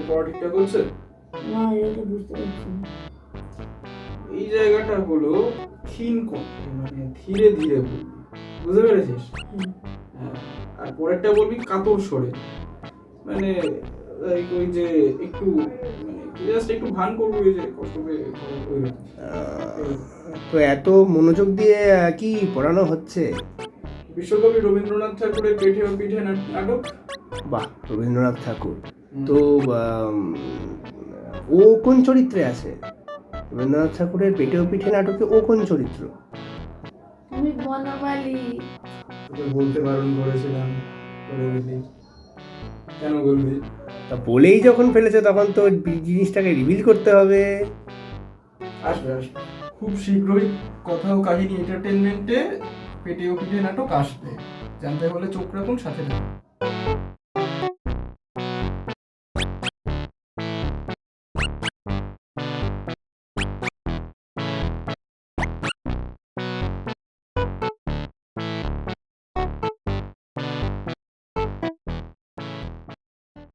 পড়া ঠিকঠাক হচ্ছে? না, এটা বুঝতে পারছি না। এই জায়গাটা হলো ক্ষীণ কণ্ঠে, মানে ধীরে ধীরে বলবি, বুঝতে পেরেছিস? হ্যাঁ। আর পরেরটা বলবি কাতর স্বরে, মানে ওই যে একটু মানে জাস্ট একটু ভান করবি, ওই যে কষ্ট করে ওই রকম। তো এত মনোযোগ দিয়ে কি পড়ানো হচ্ছে? বিশ্বকবি রবীন্দ্রনাথ ঠাকুরের পেটে ও পিঠে নাটক। বাহ, রবীন্দ্রনাথ ঠাকুর। তো ও কোন চরিত্রে আছে? রবীন্দ্রনাথ ঠাকুরের পেটে ও পিঠে নাটকে ও কোন চরিত্র? তুমি বনমালী। তোকে বলতে বারণ করেছিলাম, বলে দিলি, কেন বলবি? তা বলেই যখন ফেলেছে তখন তো জিনিসটাকে রিভিল করতে হবে। আসবে আসবে, খুব শীঘ্রই কথা ও কাহিনী এন্টারটেনমেন্টে পেটে ও পিঠে নাটক আসবে। জানতে হলে চোখ রাখুন, সাথে থাকুন।